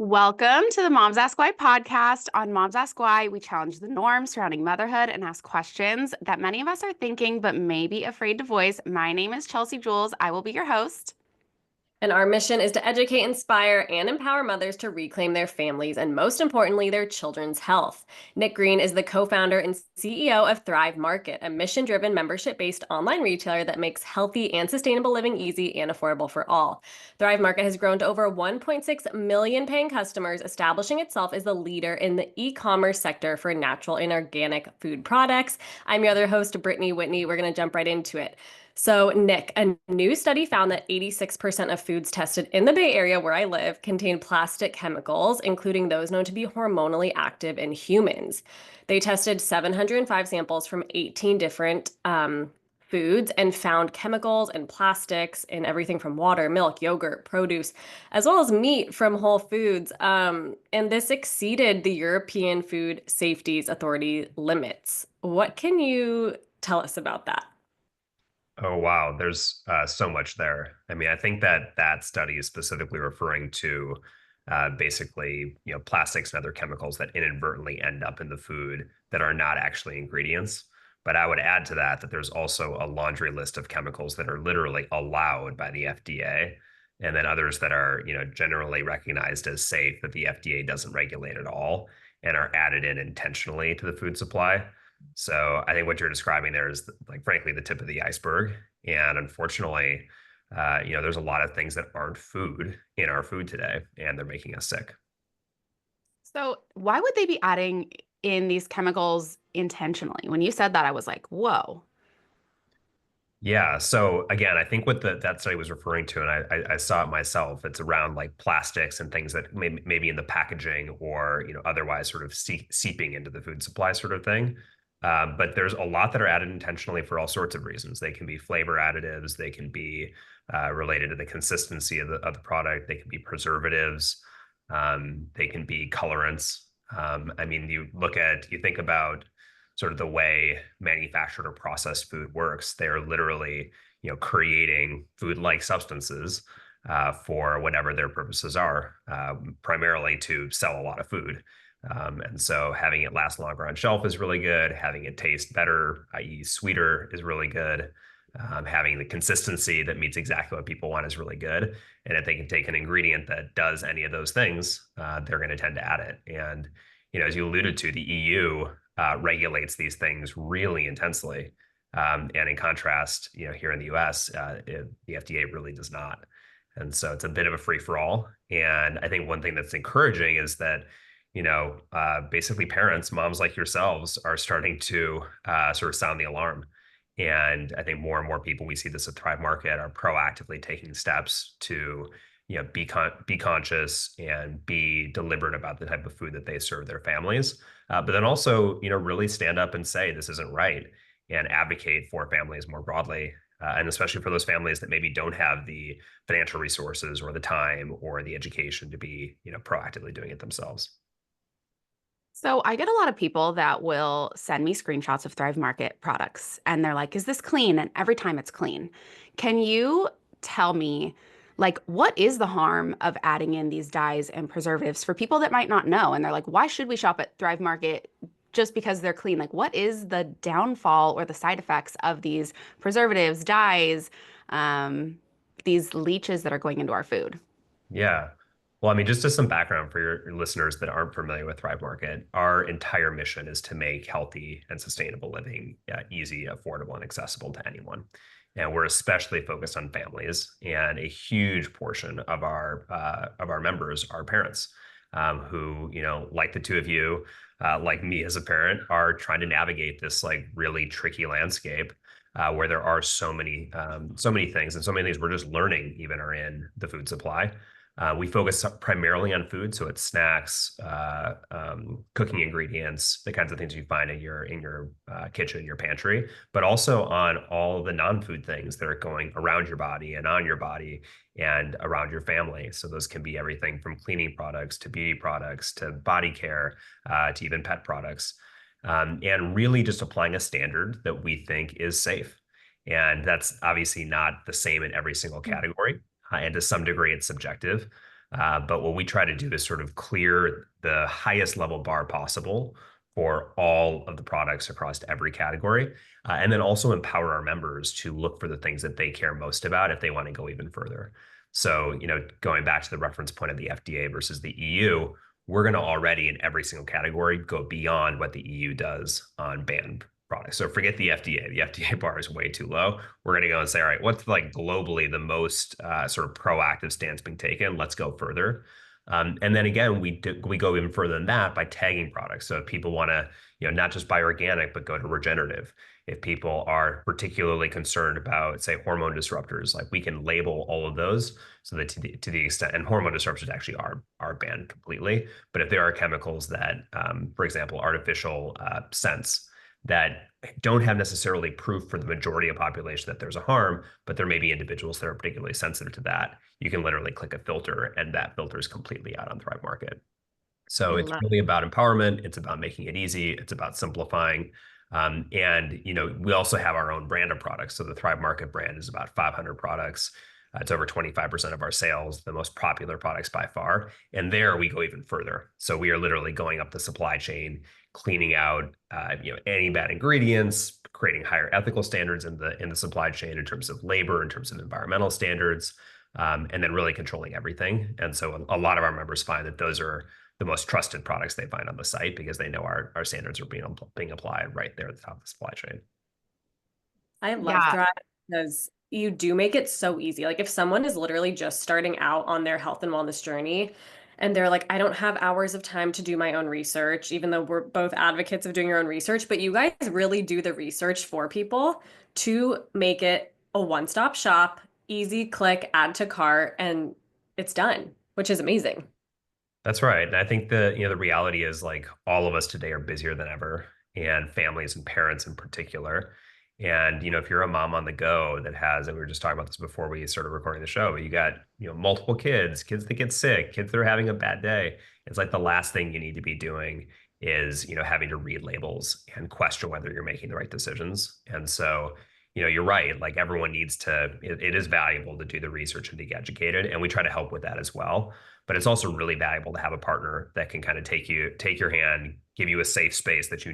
Welcome to the Moms Ask Why podcast. On Moms Ask Why, we challenge the norms surrounding motherhood and ask questions that many of us are thinking but may be afraid to voice. My name is Chelsea Jules. I will be your host. And our mission is to educate, inspire, and empower mothers to reclaim their families and, most importantly, their children's health. Nick Green is the co-founder and CEO of Thrive Market, a mission-driven, membership-based online retailer that makes healthy and sustainable living easy and affordable for all. Thrive Market has grown to over 1.6 million paying customers, establishing itself as the leader in the e-commerce sector for natural and organic food products. I'm your other host, Brittany Whitney. We're going to jump right into it. So, Nick, a new study found that 86% of foods tested in the Bay Area where I live contain plastic chemicals, including those known to be hormonally active in humans. They tested 705 samples from 18 different foods and found chemicals and plastics in everything from water, milk, yogurt, produce, as well as meat from Whole Foods. And this exceeded the European Food Safety Authority limits. What can you tell us about that? Oh, wow. There's so much there. I mean, I think that that study is specifically referring to basically, plastics and other chemicals that inadvertently end up in the food that are not actually ingredients. But I would add to that that there's also a laundry list of chemicals that are literally allowed by the FDA, and then others that are, generally recognized as safe that the FDA doesn't regulate at all and are added in intentionally to the food supply. So I think what you're describing there is, like, frankly, the tip of the iceberg. And unfortunately, there's a lot of things that aren't food in our food today, and they're making us sick. So, why would they be adding in these chemicals intentionally? When you said that, I was like, whoa. Yeah. So again, I think what that study was referring to, and I saw it myself, it's around like plastics and things that maybe in the packaging or otherwise sort of seeping into the food supply sort of thing. But there's a lot that are added intentionally for all sorts of reasons. They can be flavor additives. They can be related to the consistency of the product. They can be preservatives. They can be colorants. I mean, you think about sort of the way manufactured or processed food works. They're literally, creating food-like substances for whatever their purposes are, primarily to sell a lot of food. And so having it last longer on shelf is really good. Having it taste better, i.e. sweeter, is really good. Having the consistency that meets exactly what people want is really good. And if they can take an ingredient that does any of those things, they're going to tend to add it. And, as you alluded to, the EU regulates these things really intensely. And in contrast, here in the US, the FDA really does not. And so it's a bit of a free for all. And I think one thing that's encouraging is that basically parents, moms like yourselves, are starting to sort of sound the alarm. And I think more and more people, we see this at Thrive Market, are proactively taking steps to, be conscious and be deliberate about the type of food that they serve their families. But then also, really stand up and say this isn't right and advocate for families more broadly. And especially for those families that maybe don't have the financial resources or the time or the education to be, proactively doing it themselves. So, I get a lot of people that will send me screenshots of Thrive Market products and they're like, is this clean? And every time it's clean. Can you tell me, like, what is the harm of adding in these dyes and preservatives for people that might not know? And they're like, why should we shop at Thrive Market just because they're clean? Like, what is the downfall or the side effects of these preservatives, dyes, these leaches that are going into our food? Yeah. Well, I mean, just as some background for your listeners that aren't familiar with Thrive Market, our entire mission is to make healthy and sustainable living easy, affordable, and accessible to anyone. And we're especially focused on families, and a huge portion of our members are parents who, like the two of you, like me as a parent, are trying to navigate this like really tricky landscape where there are so many things, and so many things we're just learning even are in the food supply. We focus primarily on food, so it's snacks, cooking ingredients, the kinds of things you find in your kitchen, your pantry, but also on all the non-food things that are going around your body and on your body and around your family. So those can be everything from cleaning products to beauty products to body care to even pet products, and really just applying a standard that we think is safe. And that's obviously not the same in every single category. And to some degree, it's subjective. But what we try to do is sort of clear the highest level bar possible for all of the products across every category, and then also empower our members to look for the things that they care most about if they want to go even further. So, going back to the reference point of the FDA versus the EU, we're going to already in every single category go beyond what the EU does on banned products. So forget the FDA. The FDA bar is way too low. We're going to go and say, all right, what's like globally the most sort of proactive stance being taken? Let's go further. And then again, we go even further than that by tagging products. So if people want to, not just buy organic, but go to regenerative. If people are particularly concerned about, say, hormone disruptors, like we can label all of those so that to the extent, and hormone disruptors actually are banned completely. But if there are chemicals that, for example, artificial scents that don't have necessarily proof for the majority of population that there's a harm, but there may be individuals that are particularly sensitive to that, you can literally click a filter and that filter is completely out on Thrive Market. So it's really about empowerment. It's about making it easy. It's about simplifying. And we also have our own brand of products. So the Thrive Market brand is about 500 products. It's over 25% of our sales, the most popular products by far. And there we go even further. So we are literally going up the supply chain, cleaning out any bad ingredients, creating higher ethical standards in the supply chain in terms of labor, in terms of environmental standards, and then really controlling everything. And so a lot of our members find that those are the most trusted products they find on the site because they know our standards are being applied right there at the top of the supply chain. I love Thrive because you do make it so easy. Like if someone is literally just starting out on their health and wellness journey and they're like, I don't have hours of time to do my own research, even though we're both advocates of doing your own research, but you guys really do the research for people to make it a one-stop shop, easy click, add to cart, and it's done, which is amazing. That's right. And I think the reality is like all of us today are busier than ever, and families and parents in particular. And if you're a mom on the go that has, and we were just talking about this before we started recording the show, but you got multiple kids that get sick, kids that are having a bad day. It's like the last thing you need to be doing is having to read labels and question whether you're making the right decisions. And so you're right. Like everyone needs to. It is valuable to do the research and to get educated, and we try to help with that as well. But it's also really valuable to have a partner that can kind of take your hand, give you a safe space that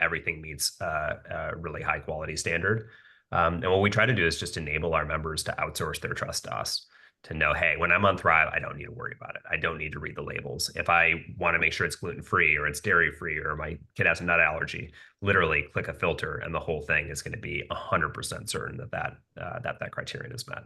everything meets a really high quality standard. And what we try to do is just enable our members to outsource their trust to us, to know, hey, when I'm on Thrive, I don't need to worry about it. I don't need to read the labels. If I want to make sure it's gluten-free or it's dairy-free or my kid has a nut allergy, literally click a filter and the whole thing is going to be 100% certain that criterion is met.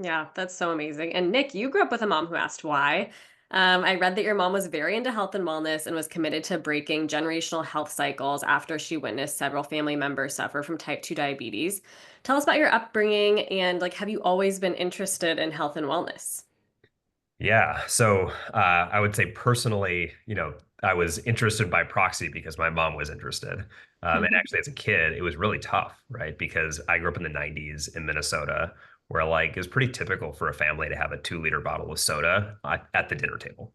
Yeah, that's so amazing. And Nick, you grew up with a mom who asked why. I read that your mom was very into health and wellness and was committed to breaking generational health cycles after she witnessed several family members suffer from type 2 diabetes. Tell us about your upbringing and have you always been interested in health and wellness? Yeah. So I would say personally, I was interested by proxy because my mom was interested. And actually, as a kid, it was really tough, right? Because I grew up in the 90s in Minnesota, where like it was pretty typical for a family to have a 2-liter bottle of soda at the dinner table,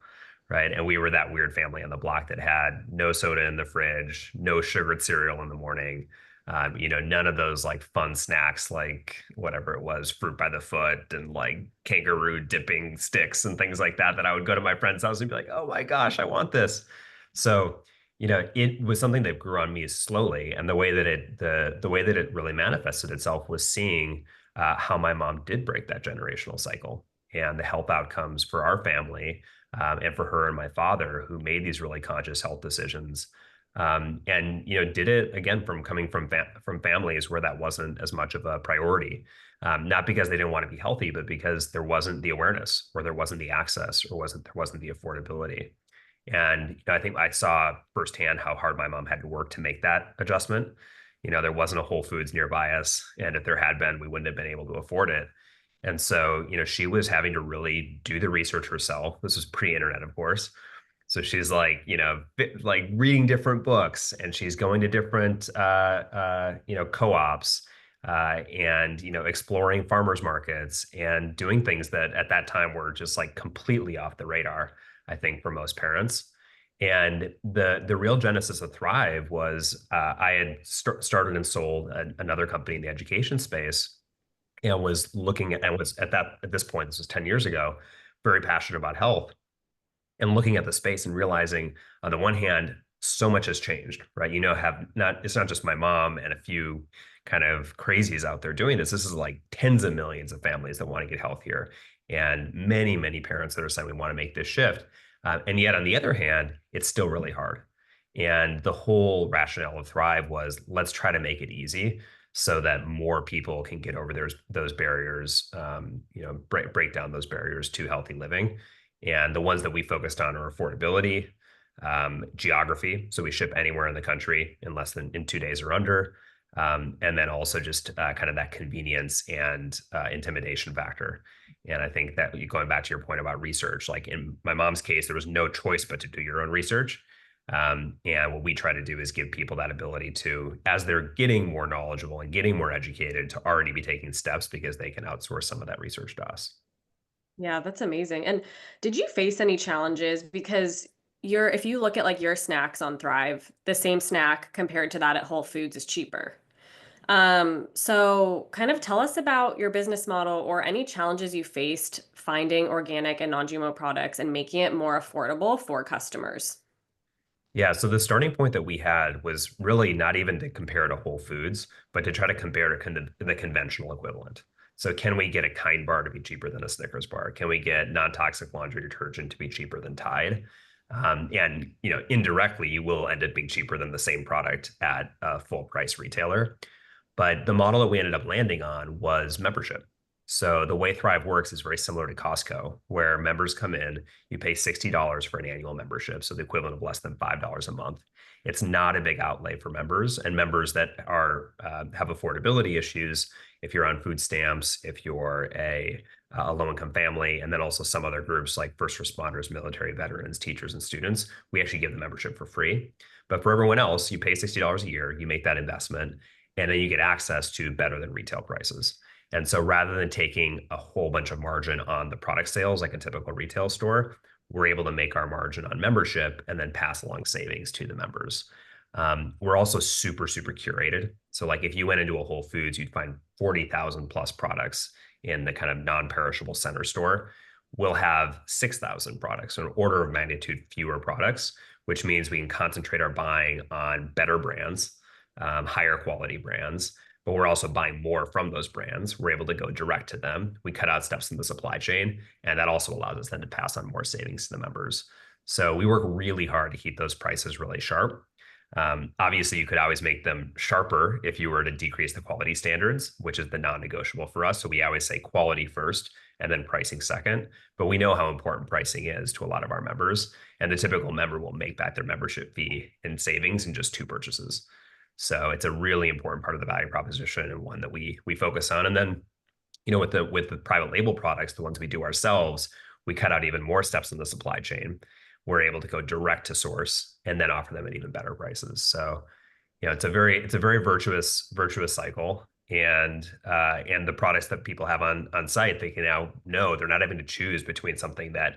right? And we were that weird family on the block that had no soda in the fridge, no sugared cereal in the morning. None of those like fun snacks, like whatever it was, fruit by the foot and like kangaroo dipping sticks and things like that I would go to my friend's house and be like, oh my gosh, I want this. So, it was something that grew on me slowly. And the way that it really manifested itself was seeing how my mom did break that generational cycle and the health outcomes for our family, and for her and my father, who made these really conscious health decisions. And did it again from coming from families where that wasn't as much of a priority, not because they didn't want to be healthy, but because there wasn't the awareness, or there wasn't the access, or there wasn't the affordability. And I think I saw firsthand how hard my mom had to work to make that adjustment. There wasn't a Whole Foods nearby us, and if there had been, we wouldn't have been able to afford it. And so she was having to really do the research herself. This was pre-internet, of course. So she's like, like reading different books, and she's going to different, co-ops, and, exploring farmers markets and doing things that at that time were just like completely off the radar, I think, for most parents. And the real genesis of Thrive was I had started and sold another company in the education space, and was looking at, and was at this point, this was 10 years ago, very passionate about health, and looking at the space and realizing, on the one hand, so much has changed, right? It's not just my mom and a few kind of crazies out there doing this. This is like tens of millions of families that want to get healthier, and many, many parents that are saying we want to make this shift. And yet, on the other hand, it's still really hard. And the whole rationale of Thrive was, let's try to make it easy so that more people can get over those barriers, break down those barriers to healthy living. And the ones that we focused on are affordability, geography. So we ship anywhere in the country in 2 days or under. And then also just kind of that convenience and intimidation factor. And I think that, going back to your point about research, like in my mom's case, there was no choice but to do your own research. And what we try to do is give people that ability to, as they're getting more knowledgeable and getting more educated, to already be taking steps, because they can outsource some of that research to us. Yeah, that's amazing. And did you face any challenges? Because if you look at like your snacks on Thrive, the same snack compared to that at Whole Foods is cheaper. So kind of tell us about your business model or any challenges you faced finding organic and non-GMO products and making it more affordable for customers. Yeah, so the starting point that we had was really not even to compare to Whole Foods, but to try to compare to the conventional equivalent. So can we get a Kind bar to be cheaper than a Snickers bar? Can we get non-toxic laundry detergent to be cheaper than Tide? And indirectly, you will end up being cheaper than the same product at a full price retailer. But the model that we ended up landing on was membership. So the way Thrive works is very similar to Costco, where members come in, you pay $60 for an annual membership, so the equivalent of less than $5 a month. It's not a big outlay for members, and members that have affordability issues, if you're on food stamps, if you're a low-income family, and then also some other groups like first responders, military veterans, teachers, and students, we actually give the membership for free. But for everyone else, you pay $60 a year, you make that investment, and then you get access to better than retail prices. And so rather than taking a whole bunch of margin on the product sales like a typical retail store, we're able to make our margin on membership and then pass along savings to the members. We're also super, super curated. So like if you went into a Whole Foods, you'd find 40,000 plus products in the kind of non-perishable center store. We'll have 6,000 products, so an order of magnitude fewer products, which means we can concentrate our buying on better brands, higher quality brands, but we're also buying more from those brands. We're able to go direct to them. We cut out steps in the supply chain, and that also allows us then to pass on more savings to the members. So we work really hard to keep those prices really sharp. Obviously, you could always make them sharper if you were to decrease the quality standards, which is the non-negotiable for us. So we always say quality first and then pricing second. But we know how important pricing is to a lot of our members, and the typical member will make back their membership fee in savings in just 2 purchases. So it's a really important part of the value proposition, and one that we focus on. And then, with the private label products, the ones we do ourselves, we cut out even more steps in the supply chain. We're able to go direct to source and then offer them at even better prices. So, it's a very virtuous cycle. And the products that people have on site, they can now know they're not having to choose between something that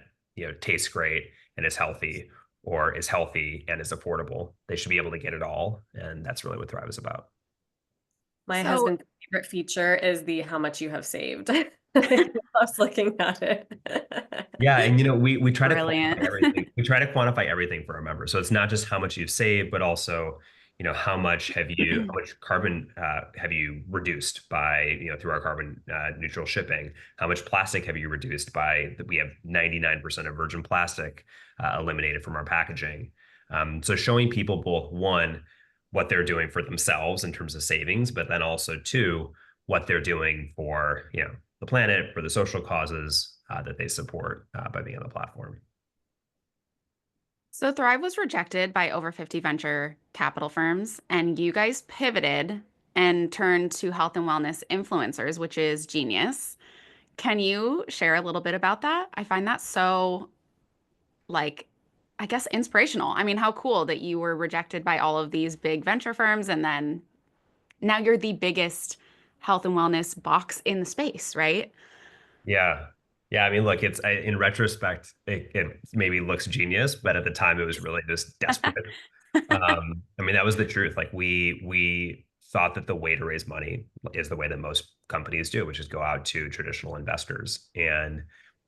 tastes great and is healthy, or is healthy and is affordable. They should be able to get it all. And that's really what Thrive is about. My husband's favorite feature is the how much you have saved. I was looking at it. Yeah. And, we try Brilliant. to quantify everything. We try to quantify everything for our members. So it's not just how much you've saved, but also, how much carbon have you reduced by, through our carbon neutral shipping? How much plastic have you reduced by, we have 99% of virgin plastic eliminated from our packaging. So showing people both, one, what they're doing for themselves in terms of savings, but then also 2, what they're doing for, the planet, for the social causes that they support by being on the platform. So Thrive was rejected by over 50 venture capital firms, and you guys pivoted and turned to health and wellness influencers, which is genius. Can you share a little bit about that? I find that so, I guess, inspirational. I mean, how cool that you were rejected by all of these big venture firms, and then now you're the biggest health and wellness box in the space, right? Yeah. Yeah. I mean, look, in retrospect, it maybe looks genius, but at the time it was really just desperate. I mean, that was the truth. Like we thought that the way to raise money is the way that most companies do, which is go out to traditional investors. And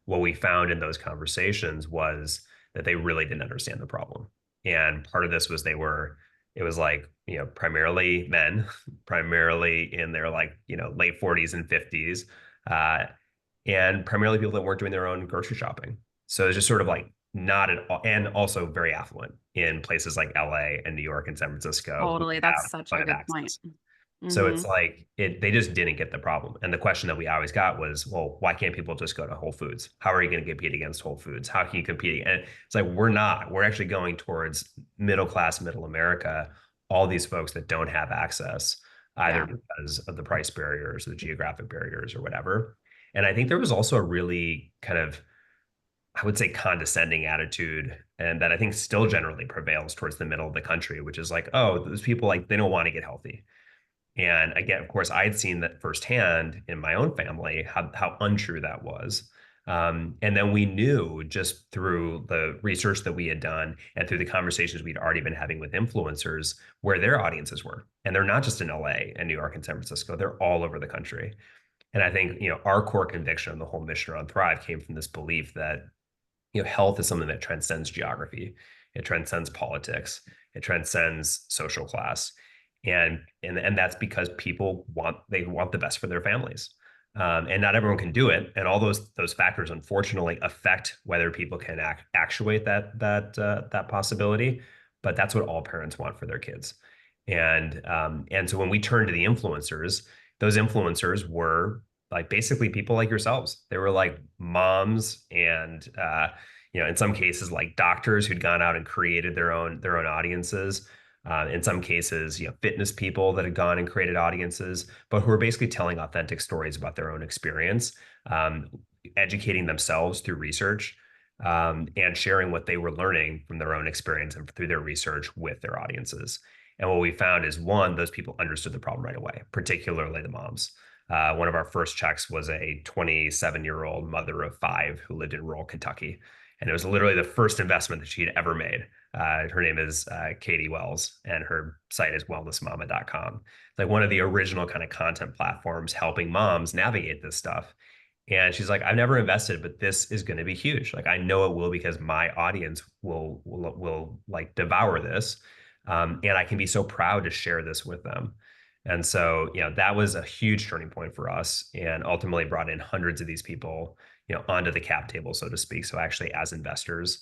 what we found in those conversations was that they really didn't understand the problem. And part of this was it was like, primarily men, primarily in their like, late 40s and 50s, uh, and primarily people that weren't doing their own grocery shopping. So it's just sort of like not at all, and also very affluent in places like LA and New York and San Francisco who Totally. have That's such a ton of good point. access. So Hmm. it's like they just didn't get the problem. And the question that we always got was, well, why can't people just go to Whole Foods? How are you going to compete against Whole Foods? How can you compete? And it's like, we're not. We're actually going towards middle class, middle America, all these folks that don't have access, either Yeah. because of the price barriers, the geographic barriers, or whatever. And I think there was also a really kind of, I would say, condescending attitude, and that I think still generally prevails towards the middle of the country, which is like, oh, those people, like, they don't want to get healthy. And again, of course, I had seen that firsthand in my own family, how untrue that was. And then we knew just through the research that we had done and through the conversations we'd already been having with influencers where their audiences were. And they're not just in LA and New York and San Francisco, they're all over the country. And I think, our core conviction on the whole mission around Thrive came from this belief that, health is something that transcends geography, it transcends politics, it transcends social class, and that's because they want the best for their families, and not everyone can do it, and all those factors unfortunately affect whether people can actuate that possibility. But that's what all parents want for their kids, and so when we turn to the influencers, those influencers were like basically people like yourselves. They were like moms and in some cases like doctors who'd gone out and created their own audiences. In some cases, fitness people that had gone and created audiences, but who were basically telling authentic stories about their own experience, um, educating themselves through research, and sharing what they were learning from their own experience and through their research with their audiences. And what we found is, one, those people understood the problem right away, particularly the moms. One of our first checks was a 27-year-old mother of five who lived in rural Kentucky. And it was literally the first investment that she had ever made. Her name is Katie Wells, and her site is wellnessmama.com. It's like one of the original kind of content platforms helping moms navigate this stuff. And she's like, I've never invested, but this is going to be huge. Like, I know it will, because my audience will like devour this. And I can be so proud to share this with them. And so, that was a huge turning point for us, and ultimately brought in hundreds of these people, onto the cap table, so to speak. So actually as investors,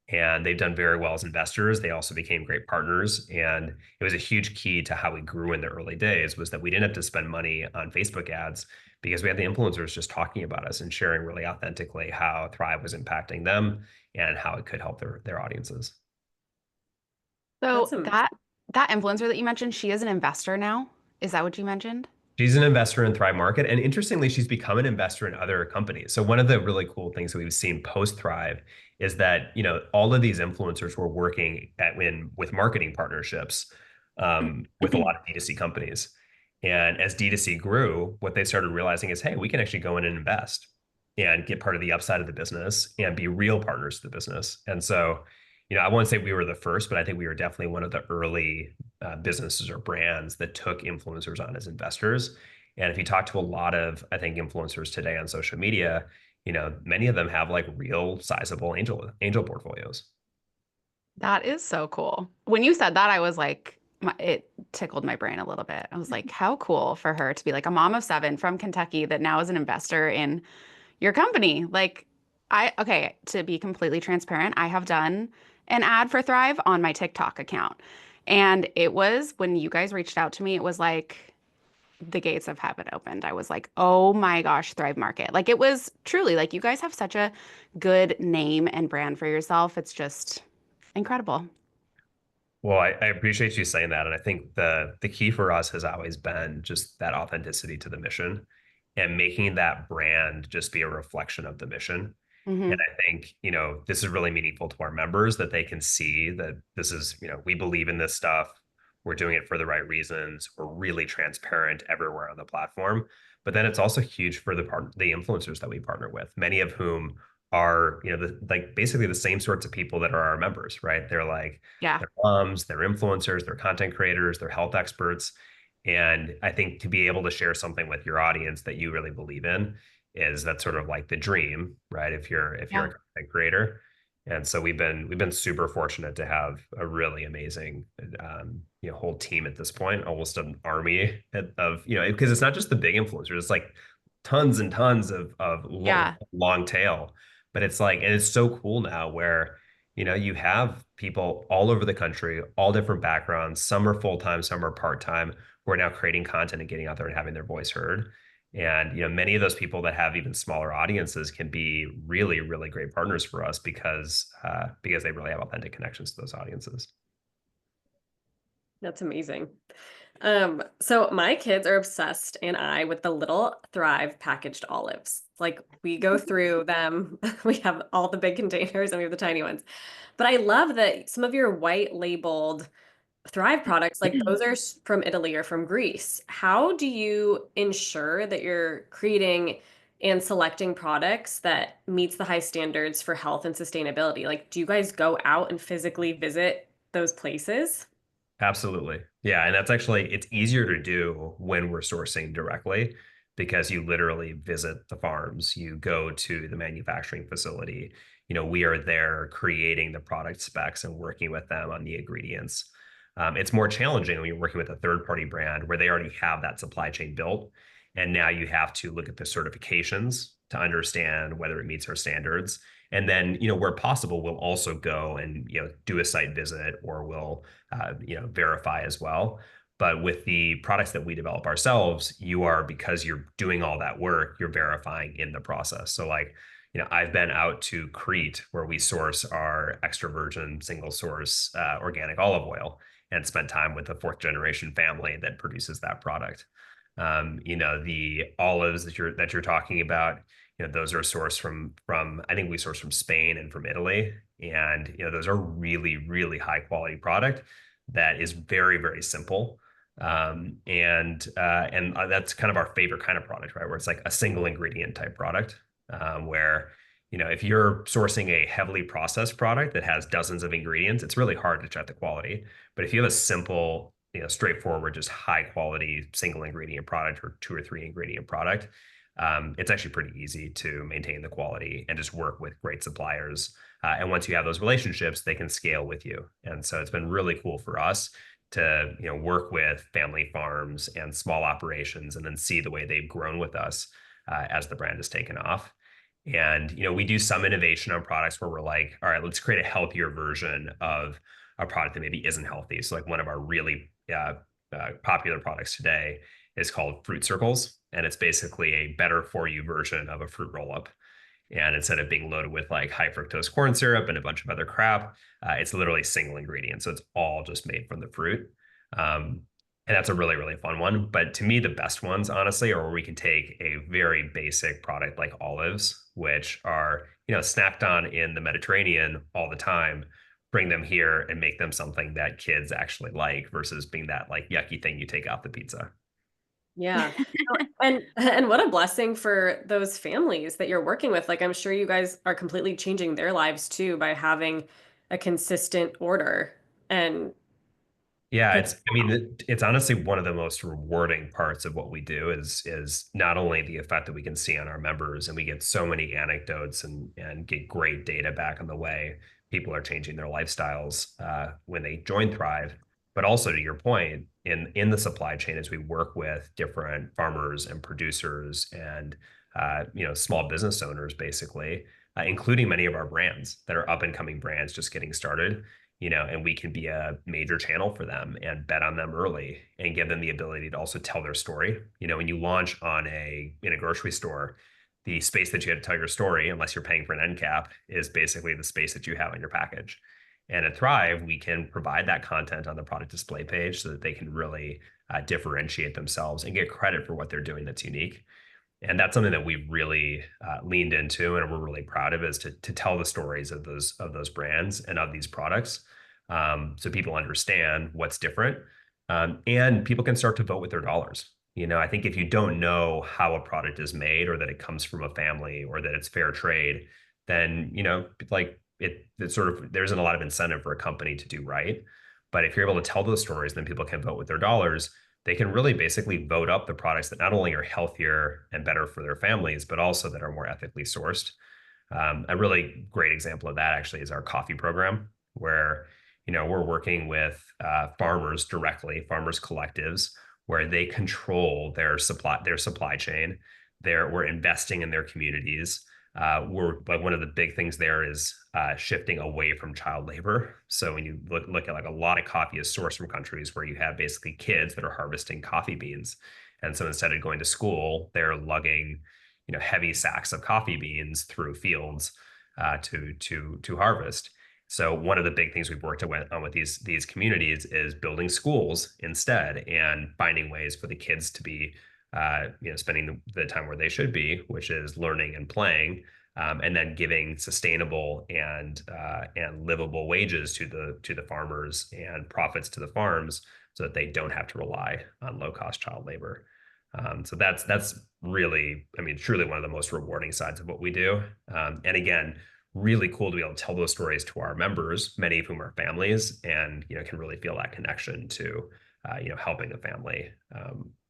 and they've done very well as investors. They also became great partners. And it was a huge key to how we grew in the early days, was that we didn't have to spend money on Facebook ads, because we had the influencers just talking about us and sharing really authentically how Thrive was impacting them and how it could help their audiences. So That's a that influencer that you mentioned, she is an investor now. Is that what you mentioned? She's an investor in Thrive Market. And interestingly, she's become an investor in other companies. So one of the really cool things that we've seen post Thrive is that, all of these influencers were working with marketing partnerships, with a lot of D2C companies. And as D2C grew, what they started realizing is, hey, we can actually go in and invest and get part of the upside of the business and be real partners to the business. And so, I won't say we were the first, but I think we were definitely one of the early businesses or brands that took influencers on as investors. And if you talk to a lot of, I think, influencers today on social media, many of them have like real sizable angel portfolios. That is so cool. When you said that, I was like, it tickled my brain a little bit. I was like, how cool for her to be like a mom of seven from Kentucky that now is an investor in your company. Like, okay, to be completely transparent, I have done an ad for Thrive on my TikTok account. And it was when you guys reached out to me, it was like the gates of heaven opened. I was like, oh my gosh, Thrive Market. Like, it was truly like you guys have such a good name and brand for yourself. It's just incredible. Well, I appreciate you saying that. And I think the key for us has always been just that authenticity to the mission, and making that brand just be a reflection of the mission. And Hmm. I think, this is really meaningful to our members, that they can see that this is, we believe in this stuff. We're doing it for the right reasons. We're really transparent everywhere on the platform. But then it's also huge for the influencers that we partner with, many of whom are, like basically the same sorts of people that are our members, right? They're like, Yeah. they're moms, they're influencers, they're content creators, they're health experts. And I think to be able to share something with your audience that you really believe in is that sort of like the dream, right? If you're a Yeah. content creator. And so we've been super fortunate to have a really amazing whole team at this point, almost an army of, because it's not just the big influencers, it's like tons and tons of Yeah. long tail. But it's like, and it's so cool now where you have people all over the country, all different backgrounds. Some are full-time, some are part-time, who are now creating content and getting out there and having their voice heard. And many of those people that have even smaller audiences can be really, really great partners for us because they really have authentic connections to those audiences. That's amazing. So my kids are obsessed and I with the little Thrive packaged olives. Like we go through them, we have all the big containers and we have the tiny ones. But I love that some of your white labeled Thrive products, like those are from Italy or from Greece. How do you ensure that you're creating and selecting products that meets the high standards for health and sustainability? Like, do you guys go out and physically visit those places? Absolutely. Yeah. And that's actually, it's easier to do when we're sourcing directly because you literally visit the farms, you go to the manufacturing facility. We are there creating the product specs and working with them on the ingredients. It's more challenging when you're working with a third party brand where they already have that supply chain built. And now you have to look at the certifications to understand whether it meets our standards. And then, where possible, we'll also go and, do a site visit or we'll verify as well. But with the products that we develop ourselves, because you're doing all that work, you're verifying in the process. So like, I've been out to Crete where we source our extra virgin single source organic olive oil and spent time with the fourth generation family that produces that product. The olives that you're talking about, those are sourced from I think we source from Spain and from Italy, and those are really really high quality product that is very very simple, and that's kind of our favorite kind of product, right? Where it's like a single ingredient type product, where if you're sourcing a heavily processed product that has dozens of ingredients, it's really hard to check the quality. But if you have a simple straightforward, just high quality single ingredient product or two or three ingredient product, it's actually pretty easy to maintain the quality and just work with great suppliers. And once you have those relationships, they can scale with you. And so it's been really cool for us to work with family farms and small operations and then see the way they've grown with us as the brand has taken off. And we do some innovation on products where we're like, all right, let's create a healthier version of a product that maybe isn't healthy. So like one of our really popular products today is called Fruit Circles, and it's basically a better for you version of a fruit roll up. And instead of being loaded with like high fructose corn syrup and a bunch of other crap, it's literally single ingredient. So it's all just made from the fruit. And that's a really, really fun one. But to me, the best ones, honestly, are where we can take a very basic product like olives, which are, snacked on in the Mediterranean all the time, bring them here and make them something that kids actually like versus being that like yucky thing you take off the pizza. Yeah. And what a blessing for those families that you're working with. Like I'm sure you guys are completely changing their lives too by having a consistent order and Yeah, that's it's honestly one of the most rewarding parts of what we do is not only the effect that we can see on our members, and we get so many anecdotes and get great data back on the way people are changing their lifestyles when they join Thrive, but also to your point, in the supply chain as we work with different farmers and producers and small business owners, basically, including many of our brands that are up and coming brands just getting started, and we can be a major channel for them and bet on them early and give them the ability to also tell their story. When you launch in a grocery store, the space that you have to tell your story, unless you're paying for an end cap, is basically the space that you have on your package. And at Thrive, we can provide that content on the product display page so that they can really differentiate themselves and get credit for what they're doing that's unique. And that's something that we've really leaned into, and we're really proud of, is to tell the stories of those brands and of these products, so people understand what's different, and people can start to vote with their dollars. I think if you don't know how a product is made or that it comes from a family or that it's fair trade, then like it sort of there isn't a lot of incentive for a company to do right. But if you're able to tell those stories, then people can vote with their dollars. they can really basically vote up the products that not only are healthier and better for their families, but also that are more ethically sourced. A really great example of that actually is our coffee program, where we're working with farmers directly, farmers collectives, where they control their supply chain. We're investing in their communities. We're like one of the big things there is shifting away from child labor. So when you look at like a lot of coffee is sourced from countries where you have basically kids that are harvesting coffee beans, and so instead of going to school, they're lugging heavy sacks of coffee beans through fields to harvest. So one of the big things we've worked on with these communities is building schools instead and finding ways for the kids to be spending the time where they should be, which is learning and playing, and then giving sustainable and livable wages to the farmers and profits to the farms so that they don't have to rely on low cost child labor. So that's really, I mean, truly one of the most rewarding sides of what we do. And again, really cool to be able to tell those stories to our members, many of whom are families, and can really feel that connection to helping a family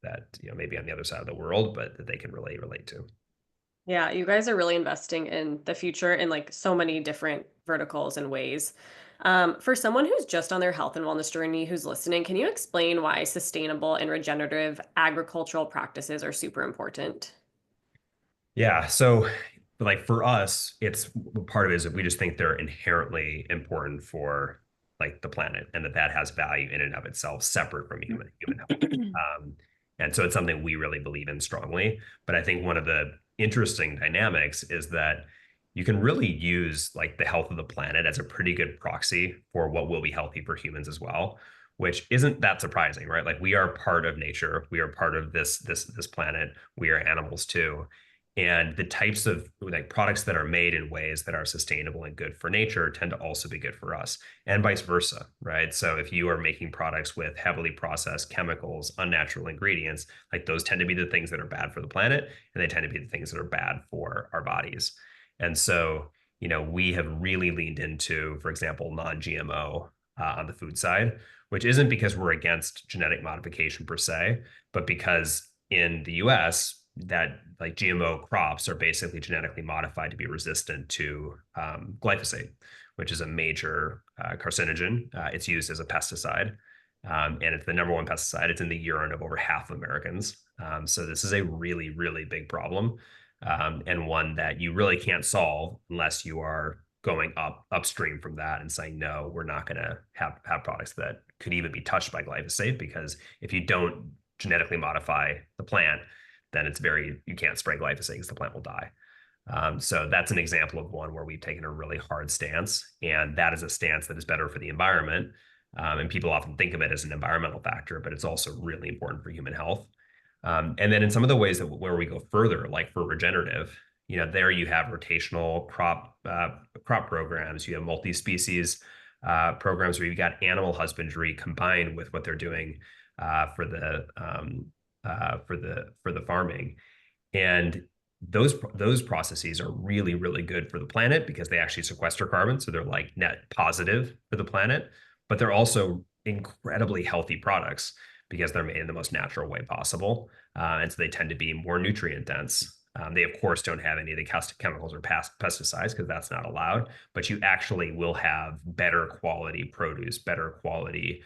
that maybe on the other side of the world, but that they can really relate to. Yeah, you guys are really investing in the future in like so many different verticals and ways. For someone who's just on their health and wellness journey who's listening, can you explain why sustainable and regenerative agricultural practices are super important? Yeah. So like for us, it's part of it is that we just think they're inherently important for like the planet, and that has value in and of itself, separate from human health. And so it's something we really believe in strongly. But I think one of the interesting dynamics is that you can really use like the health of the planet as a pretty good proxy for what will be healthy for humans as well, which isn't that surprising, right? Like we are part of nature, we are part of this planet, we are animals too. And the types of like products that are made in ways that are sustainable and good for nature tend to also be good for us, and vice versa, right? So if you are making products with heavily processed chemicals, unnatural ingredients, like those tend to be the things that are bad for the planet, and they tend to be the things that are bad for our bodies. And so, we have really leaned into, for example, non-GMO on the food side, which isn't because we're against genetic modification per se, but because in the US, that like GMO crops are basically genetically modified to be resistant to glyphosate, which is a major carcinogen. It's used as a pesticide, and it's the number one pesticide. It's in the urine of over half of Americans. So this is a really, really big problem, and one that you really can't solve unless you are going upstream from that and saying, no, we're not going to have products that could even be touched by glyphosate, because if you don't genetically modify the plant, then you can't spray glyphosate because the plant will die. So that's an example of one where we've taken a really hard stance, and that is a stance that is better for the environment. And people often think of it as an environmental factor, but it's also really important for human health. And then in some of the ways where we go further, like for regenerative, there you have rotational crop programs, you have multi-species programs where you've got animal husbandry combined with what they're doing for the farming. And those processes are really, really good for the planet because they actually sequester carbon. So they're like net positive for the planet, but they're also incredibly healthy products because they're made in the most natural way possible. And so they tend to be more nutrient dense. They, of course, don't have any of the chemicals or pesticides because that's not allowed, but you actually will have better quality produce, better quality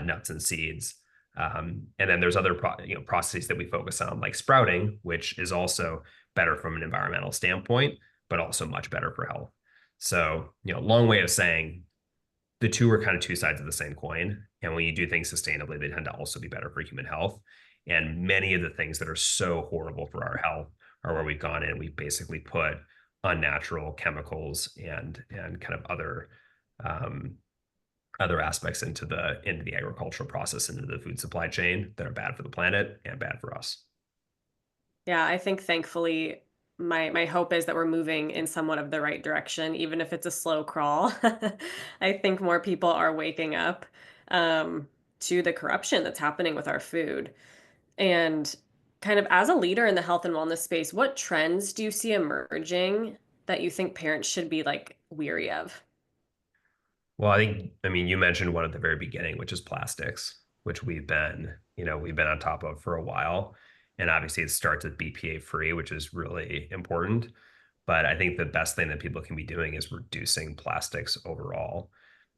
nuts and seeds. And then there's other processes that we focus on, like sprouting, which is also better from an environmental standpoint, but also much better for health. So, long way of saying the two are kind of two sides of the same coin. And when you do things sustainably, they tend to also be better for human health. And many of the things that are so horrible for our health are where we've gone in. We've basically put unnatural chemicals and kind of other aspects into the agricultural process, into the food supply chain, that are bad for the planet and bad for us. Yeah, I think thankfully my hope is that we're moving in somewhat of the right direction, even if it's a slow crawl. I think more people are waking up to the corruption that's happening with our food. And kind of as a leader in the health and wellness space, what trends do you see emerging that you think parents should be like weary of? Well, I mean, you mentioned one at the very beginning, which is plastics, which we've been, we've been on top of for a while. And obviously it starts with BPA free, which is really important. But I think the best thing that people can be doing is reducing plastics overall.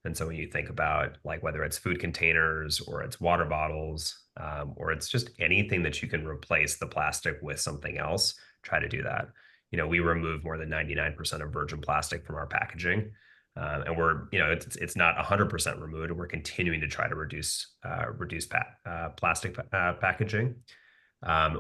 And so when you think about like whether it's food containers or it's water bottles, or it's just anything that you can replace the plastic with something else, try to do that. We remove more than 99% of virgin plastic from our packaging. And we're, it's not 100% removed. We're continuing to try to reduce plastic packaging.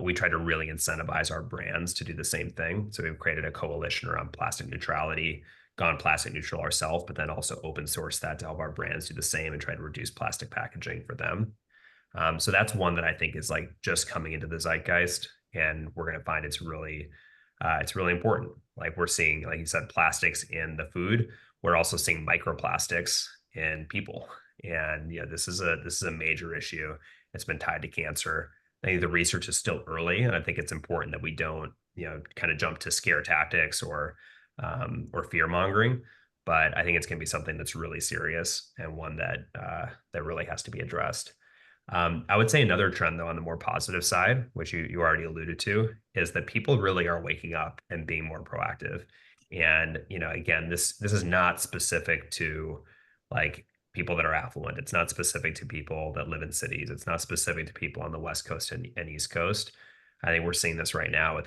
We try to really incentivize our brands to do the same thing. So we've created a coalition around plastic neutrality, gone plastic neutral ourselves, but then also open source that to help our brands do the same and try to reduce plastic packaging for them. So that's one that I think is like just coming into the zeitgeist, and we're going to find it's really important. Like we're seeing, like you said, plastics in the food. We're also seeing microplastics in people, and this is a major issue. It's been tied to cancer. I think the research is still early, and I think it's important that we don't, kind of jump to scare tactics or fear mongering. But I think it's going to be something that's really serious and one that really has to be addressed. I would say another trend, though, on the more positive side, which you already alluded to, is that people really are waking up and being more proactive. And again, this is not specific to like people that are affluent. It's not specific to people that live in cities. It's not specific to people on the West Coast and East Coast. I think we're seeing this right now with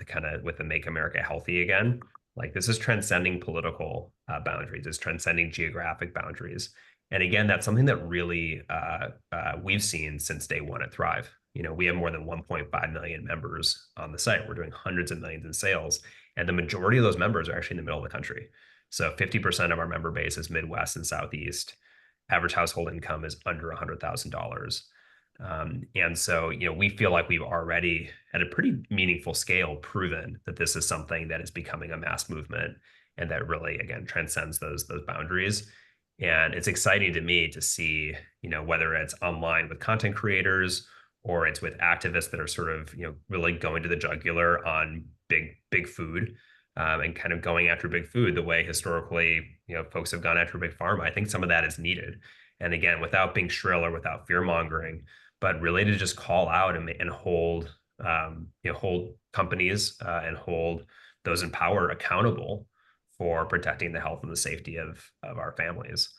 the Make America Healthy Again. Like this is transcending political boundaries. It's transcending geographic boundaries. And again, that's something that really we've seen since day one at Thrive. We have more than 1.5 million members on the site. We're doing hundreds of millions in sales. And the majority of those members are actually in the middle of the country. So 50% of our member base is Midwest and Southeast. Average household income is under $100,000. And so, we feel like we've already, at a pretty meaningful scale, proven that this is something that is becoming a mass movement and that really, again, transcends those boundaries. And it's exciting to me to see, whether it's online with content creators or it's with activists that are sort of, really going to the jugular on big food, and kind of going after big food the way historically, folks have gone after big pharma. I think some of that is needed. And again, without being shrill or without fear mongering, but really to just call out and hold, hold companies and hold those in power accountable for protecting the health and the safety of our families.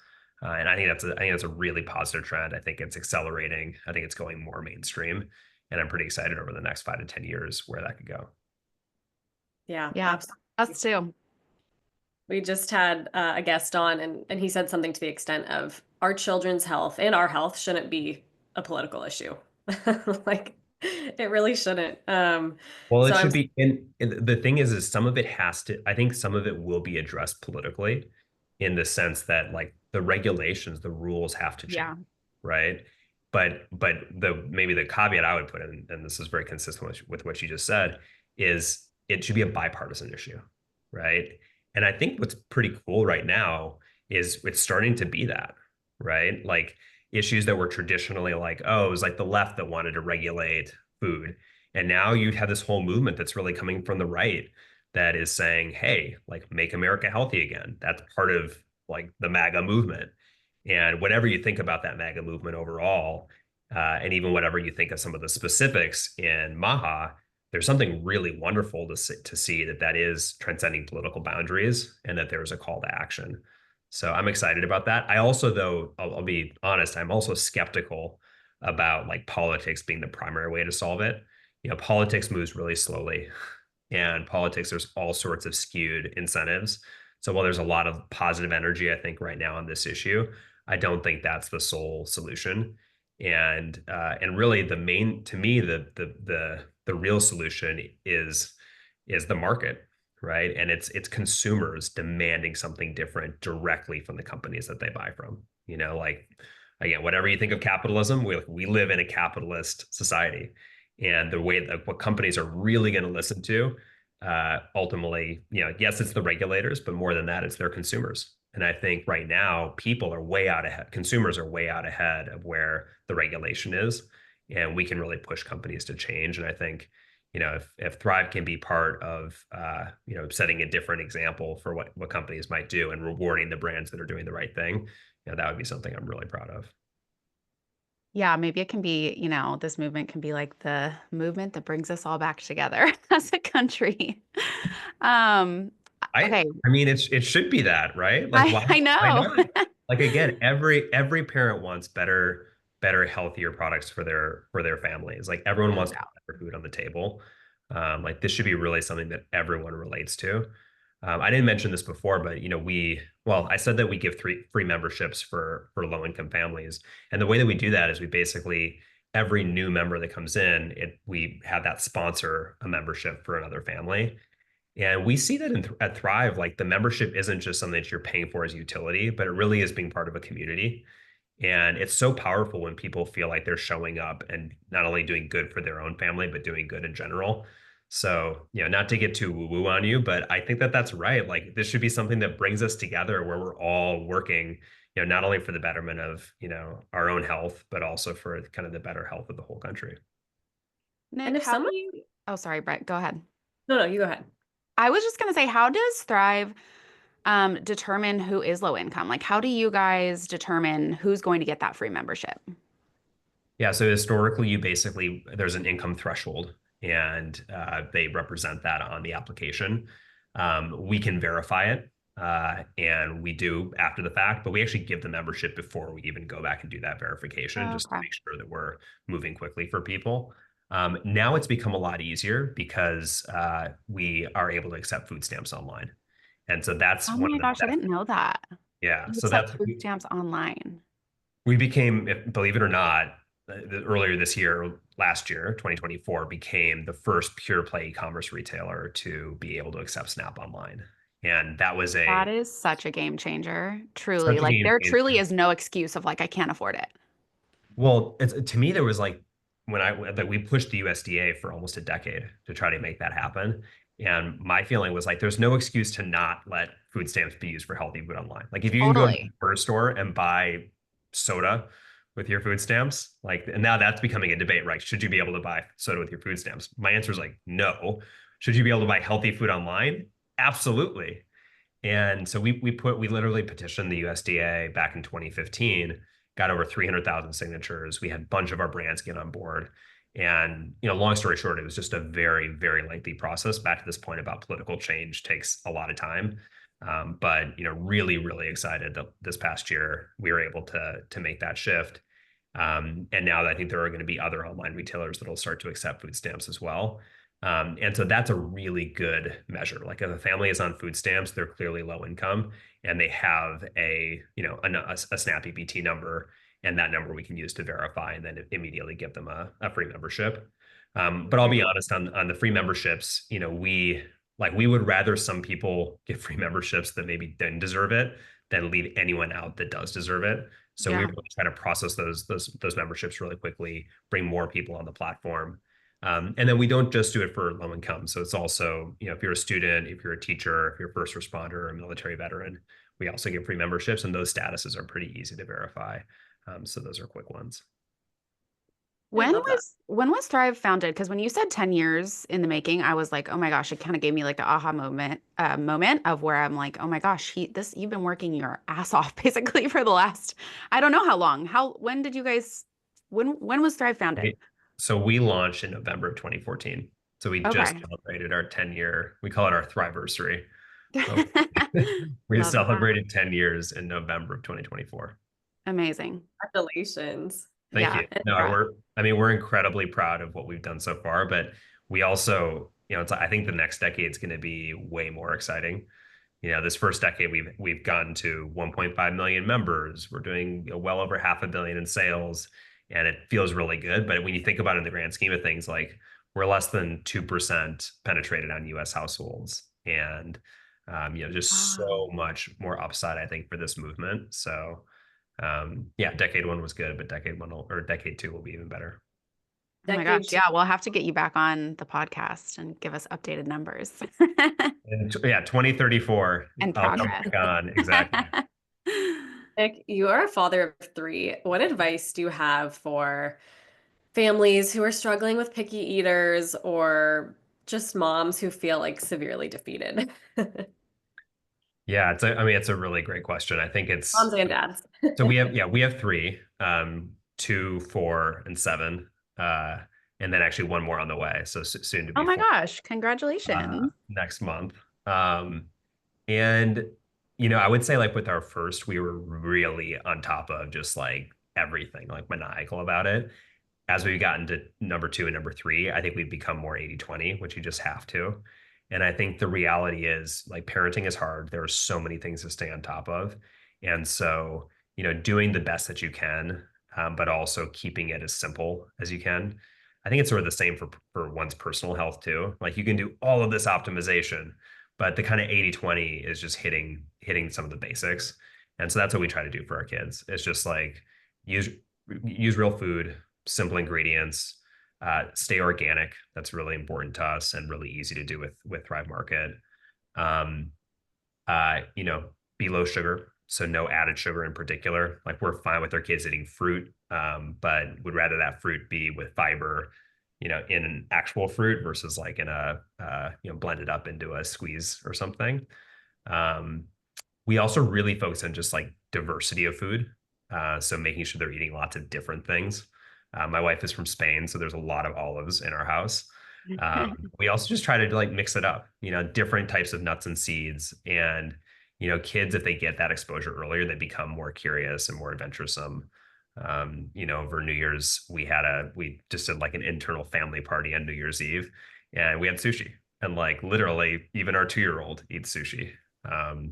And I think that's a really positive trend. I think it's accelerating. I think it's going more mainstream, and I'm pretty excited over the next 5 to 10 years where that could go. Yeah, Yeah, absolutely. us too. We just had a guest on, and he said something to the extent of our children's health and our health shouldn't be a political issue. Like it really shouldn't. Well, it should be. And the thing is some of it has to, I think some of it will be addressed politically in the sense that like the regulations, the rules have to change, Yeah. right? But maybe the caveat I would put in, and this is very consistent with what you just said, is it should be a bipartisan issue, right? And I think what's pretty cool right now is it's starting to be that, right? Like issues that were traditionally like, oh, it was like the left that wanted to regulate food. And now you have this whole movement that's really coming from the right that is saying, hey, like make America healthy again. That's part of like the MAGA movement. And whatever you think about that MAGA movement overall, and even whatever you think of some of the specifics in MAHA, there's something really wonderful to see that is transcending political boundaries and that there's a call to action. So I'm excited about that. I also, though, I'll be honest, I'm also skeptical about like politics being the primary way to solve it. Politics moves really slowly, and politics, there's all sorts of skewed incentives. So while there's a lot of positive energy, I think right now on this issue, I don't think that's the sole solution. And really to me, the real solution is the market, right? And it's consumers demanding something different directly from the companies that they buy from. Like again, whatever you think of capitalism, we live in a capitalist society, and the way that what companies are really going to listen to, ultimately, yes, it's the regulators, but more than that, it's their consumers. And I think right now, people are way out ahead. Consumers are way out ahead of where the regulation is, and we can really push companies to change. And I think, if Thrive can be part of, setting a different example for what companies might do and rewarding the brands that are doing the right thing, that would be something I'm really proud of. Yeah, maybe it can be, this movement can be like the movement that brings us all back together as a country. Um, I okay, I mean, it should be that, right? Like, I why know. not? Like again, every parent wants better, healthier products for their families. Like everyone No wants to doubt. put better food on the table. Like this should be really something that everyone relates to. I didn't mention this before, but I said that we give free memberships for low income families, and the way that we do that is we basically every new member that comes in, we have that sponsor a membership for another family. And we see that at Thrive, like the membership isn't just something that you're paying for as utility, but it really is being part of a community. And it's so powerful when people feel like they're showing up and not only doing good for their own family, but doing good in general. So, not to get too woo-woo on you, but I think that that's right. Like this should be something that brings us together where we're all working, not only for the betterment of, our own health, but also for kind of the better health of the whole country. And Nick, if how someone, do you, oh, sorry, Brett, go ahead. no, no, you go ahead. I was just going to say, how does Thrive determine who is low income? Like, how do you guys determine who's going to get that free membership? Yeah, so historically, there's an income threshold, and they represent that on the application. We can verify it, and we do after the fact, but we actually give the membership before we even go back and do that verification, just to Okay. make sure that we're moving quickly for people. Now it's become a lot easier because we are able to accept food stamps online, and so that's Oh one of my the gosh, I didn't know that. yeah. You So accept that's food stamps online. we became, believe it or not, earlier this year, last year, 2024, became the first pure play e-commerce retailer to be able to accept Snap online. And that was That is such a game changer. Truly. such a Like, game there truly changer. is no excuse of like, I can't afford it. Well, to me, there was like that we pushed the USDA for almost a decade to try to make that happen. And my feeling was like, there's no excuse to not let food stamps be used for healthy food online. Like, if you can go to the Totally. grocery store and buy soda with your food stamps, like, and now that's becoming a debate, right? Should you be able to buy soda with your food stamps? My answer is like, no. Should you be able to buy healthy food online? Absolutely. And so we literally petitioned the USDA back in 2015, got over 300,000 signatures. We had a bunch of our brands get on board. And, long story short, it was just a very, very lengthy process. Back to this point about political change takes a lot of time. But, really, really excited that this past year we were able to make that shift. And now I think there are going to be other online retailers that will start to accept food stamps as well. And so that's a really good measure. Like if a family is on food stamps, they're clearly low income and they have a SNAP EBT number, and that number we can use to verify and then immediately give them a free membership. But I'll be honest on the free memberships, we would rather some people get free memberships that maybe didn't deserve it than leave anyone out that does deserve it. So we Yeah. really try to process those memberships really quickly, bring more people on the platform. And then we don't just do it for low income. So it's also, if you're a student, if you're a teacher, if you're a first responder or a military veteran, we also give free memberships, and those statuses are pretty easy to verify. So those are quick ones. I love that. When was Thrive founded? Because when you said 10 years in the making, I was like, oh my gosh, it kind of gave me like the aha moment of where I'm like, oh my gosh, you've been working your ass off basically for the last, I don't know how long. When did you guys when was Thrive founded? So we launched in November of 2014. So we just Okay. celebrated our 10-year, we call it our Thriversary. So we Love that. celebrated 10 years in November of 2024. Amazing. Congratulations. Thank Yeah. you. No, we're incredibly proud of what we've done so far, but we also, I think the next decade is going to be way more exciting. This first decade we've gotten to 1.5 million members. We're doing well over $500 million in sales, and it feels really good. But when you think about it in the grand scheme of things, like we're less than 2% penetrated on U.S. households, and just Wow. so much more upside, I think, for this movement. So decade one was good, but decade two will be even better. Oh my gosh. Decade two. Yeah, we'll have to get you back on the podcast and give us updated numbers And yeah, 2034, and I'll come progress. back on. Exactly. Nick, you are a father of three. What advice do you have for families who are struggling with picky eaters or just moms who feel like severely defeated? Yeah, it's a really great question. I think Moms and dads. we have three. 2, 4, and 7. And then actually one more on the way. So soon to Oh be my 4 gosh, congratulations. next month. And I would say like with our first, we were really on top of just like everything, like maniacal about it. As we've gotten to number 2 and number 3, I think we've become more 80/20, which you just have to. And I think the reality is like parenting is hard. There are so many things to stay on top of. And so, doing the best that you can, but also keeping it as simple as you can. I think it's sort of the same for one's personal health too. Like you can do all of this optimization, but the kind of 80/20 is just hitting some of the basics. And so that's what we try to do for our kids. It's just like use use real food, simple ingredients, stay organic. That's really important to us and really easy to do with Thrive Market. Um, be low sugar, so no added sugar in particular. Like we're fine with our kids eating fruit, but would rather that fruit be with fiber, in an actual fruit versus like in a blended up into a squeeze or something. Um, we also really focus on just like diversity of food. So making sure they're eating lots of different things. My wife is from Spain, so there's a lot of olives in our house. We also just try to like mix it up, different types of nuts and seeds. And, kids, if they get that exposure earlier, they become more curious and more adventuresome. Over New Year's, we just did like an internal family party on New Year's Eve, and we had sushi. And like literally, even our 2-year-old eats sushi.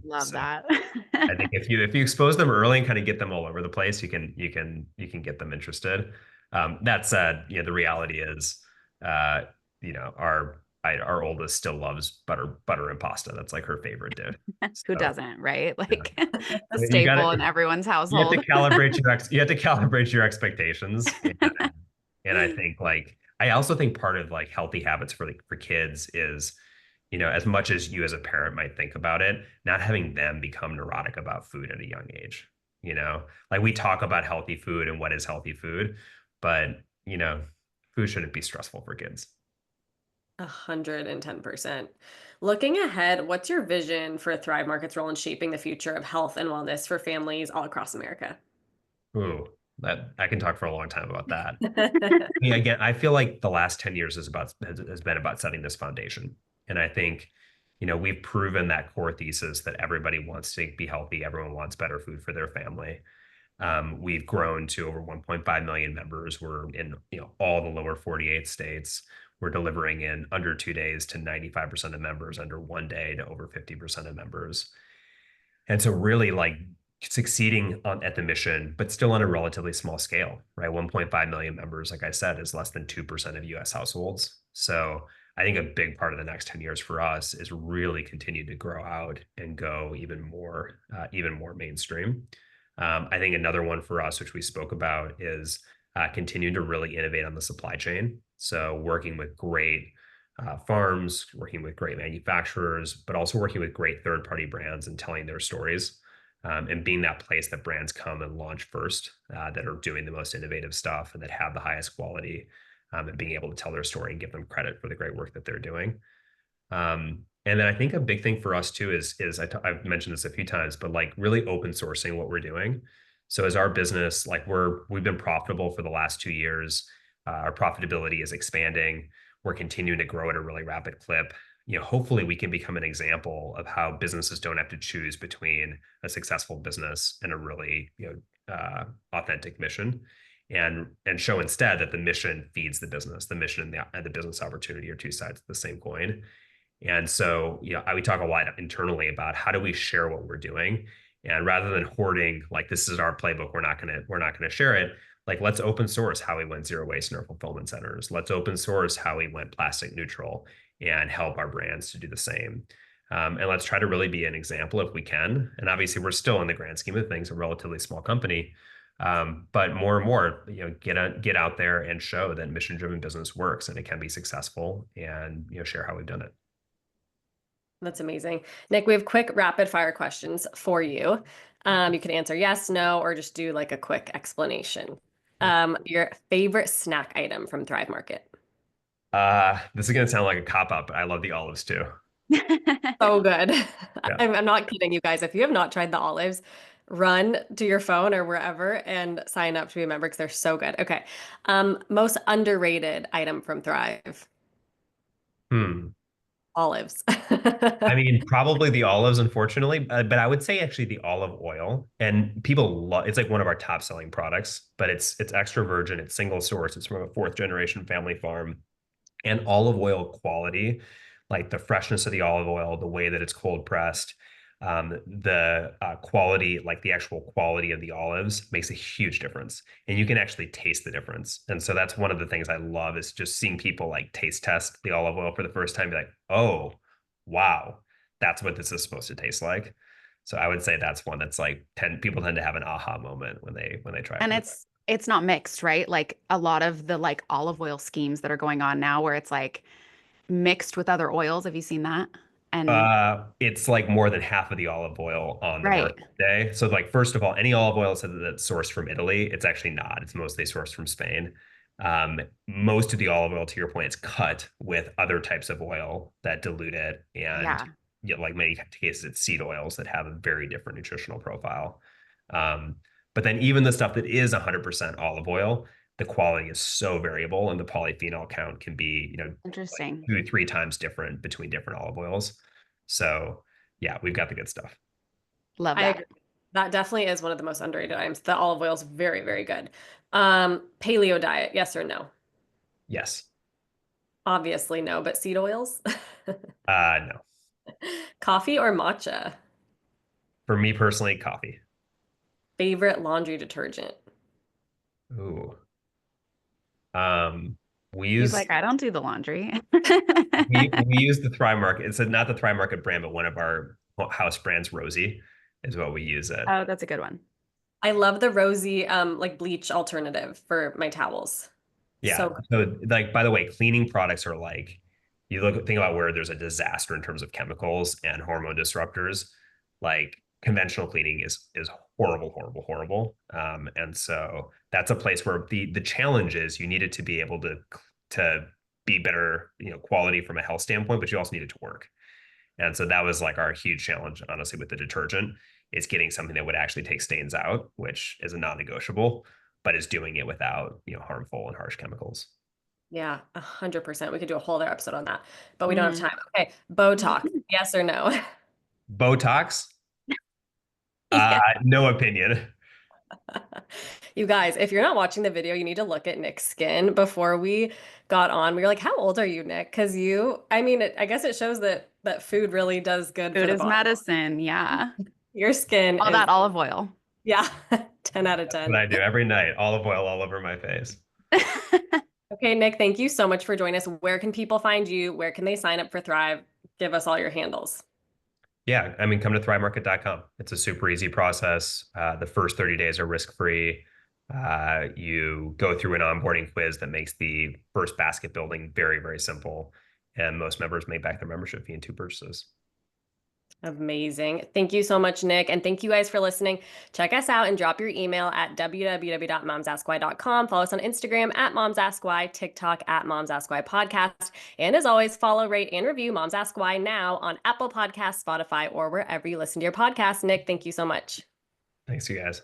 Love So that. I think if you expose them early and kind of get them all over the place, you can get them interested. That said, the reality is, uh, our oldest still loves butter and pasta. That's like her favorite dish. Who So doesn't, right? yeah. Like a You got staple in to everyone's you have to household. calibrate your expectations. And I think like I also think part of like healthy habits for kids is, as much as you as a parent might think about it, not having them become neurotic about food at a young age. Like we talk about healthy food and what is healthy food, but food shouldn't be stressful for kids. 110%. Looking ahead, what's your vision for Thrive Market's role in shaping the future of health and wellness for families all across America? Ooh, that I can talk for a long time about that. Again, I feel like the last 10 years has been about setting this foundation. And I think, we've proven that core thesis that everybody wants to be healthy, everyone wants better food for their family. We've grown to over 1.5 million members. We're in, all the lower 48 states. We're delivering in under 2 days to 95% of members, under 1 day to over 50% of members. And so really like succeeding at the mission, but still on a relatively small scale, right? 1.5 million members, like I said, is less than 2% of US households. So I think a big part of the next 10 years for us is really continue to grow out and go even more mainstream. I think another one for us, which we spoke about, is continuing to really innovate on the supply chain. So working with great farms, working with great manufacturers, but also working with great third-party brands and telling their stories, and being that place that brands come and launch first, that are doing the most innovative stuff and that have the highest quality, and being able to tell their story and give them credit for the great work that they're doing. And then I think a big thing for us too is I've mentioned this a few times, but like really open sourcing what we're doing. So as our business, like we've been profitable for the last 2 years. Our profitability is expanding. We're continuing to grow at a really rapid clip. Hopefully we can become an example of how businesses don't have to choose between a successful business and a really, authentic mission, and show instead that the mission feeds the business. The mission and the business opportunity are two sides of the same coin. And so, we talk a lot internally about how do we share what we're doing, and rather than hoarding, like this is our playbook, we're not gonna share it. Like let's open source how we went zero waste in our fulfillment centers. Let's open source how we went plastic neutral and help our brands to do the same. And let's try to really be an example if we can. And obviously, we're still in the grand scheme of things a relatively small company, but more and more, get out there and show that mission-driven business works and it can be successful, and share how we've done it. That's amazing. Nick, we have quick rapid fire questions for you. You can answer yes, no, or just do like a quick explanation. Your favorite snack item from Thrive Market? This is going to sound like a cop-out, but I love the olives too. So good. Yeah. I'm not kidding you guys. If you have not tried the olives, run to your phone or wherever and sign up to be a member because they're so good. Okay. Most underrated item from Thrive. Hmm. Olives. I mean, probably the olives, unfortunately, but I would say actually the olive oil. And people love it's like one of our top selling products, but it's extra virgin, it's single source, it's from a fourth generation family farm, and olive oil quality, like the freshness of the olive oil, the way that it's cold pressed, the quality, like the actual quality of the olives makes a huge difference. And you can actually taste the difference. And so that's one of the things I love is just seeing people like taste test the olive oil for the first time, be like, oh, wow, that's what this is supposed to taste like. So I would say that's one that's like people tend to have an aha moment when they try it And for it's not mixed, right? Like a lot of the like olive oil schemes that are going on now where it's like mixed with other oils. Have you seen that? And It's like more than half of the olive oil on the right. market today. So, like, first of all, any olive oil that's sourced from Italy, it's actually not. It's mostly sourced from Spain. Most of the olive oil, to your point, is cut with other types of oil that dilute it, and Yeah. like many cases, it's seed oils that have a very different nutritional profile. Um, but then even the stuff that is 100% olive oil, the quality is so variable, and the polyphenol count can be, like Interesting. 2 to 3 times different between different olive oils. So yeah, we've got the good stuff. Love I that. agree. That definitely is one of the most underrated items. The olive oil is very, very good. Paleo diet, yes or no? Yes. Obviously no, but seed oils? No. Coffee or matcha? For me personally, coffee. Favorite laundry detergent? Ooh. Um, we He's use like, I don't do the laundry. we use the Thrive Market. It's not the Thrive Market brand, but one of our house brands, Rosie, is what we use it. Oh, that's a good one. I love the rosy like bleach alternative for my towels. Yeah. So good. So like by the way, cleaning products are like think about where there's a disaster in terms of chemicals and hormone disruptors. Like conventional cleaning is horrible, horrible, horrible. And so that's a place where the challenge is you need it to be able to be better, quality from a health standpoint, but you also need it to work. And so that was like our huge challenge, honestly, with the detergent is getting something that would actually take stains out, which is a non-negotiable, but is doing it without, harmful and harsh chemicals. Yeah, 100%. We could do a whole other episode on that, but we don't have Mhm. time. Okay, Botox, yes or no? Botox, Yeah. no opinion. You guys, if you're not watching the video, you need to look at Nick's skin. Before we got on, we were like, "How old are you, Nick?" Because I mean, I guess it shows that food really does good for Food the is body. medicine. Yeah. Your skin All is, that olive oil. yeah, 10 out of That's what 10. I do every night. Olive oil all over my face. Okay, Nick, thank you so much for joining us. Where can people find you? Where can they sign up for Thrive? Give us all your handles. Yeah, I mean, come to thrivemarket.com. It's a super easy process. The first 30 days are risk-free. You go through an onboarding quiz that makes the first basket building very, very simple. And most members make back their membership fee in 2 purchases. Amazing. Thank you so much, Nick. And thank you guys for listening. Check us out and drop your email at www.momsaskwhy.com. Follow us on Instagram at momsaskwhy, TikTok at momsaskwhy podcast. And as always, follow, rate, and review Moms Ask Why now on Apple Podcasts, Spotify, or wherever you listen to your podcasts. Nick, thank you so much. Thanks, you guys.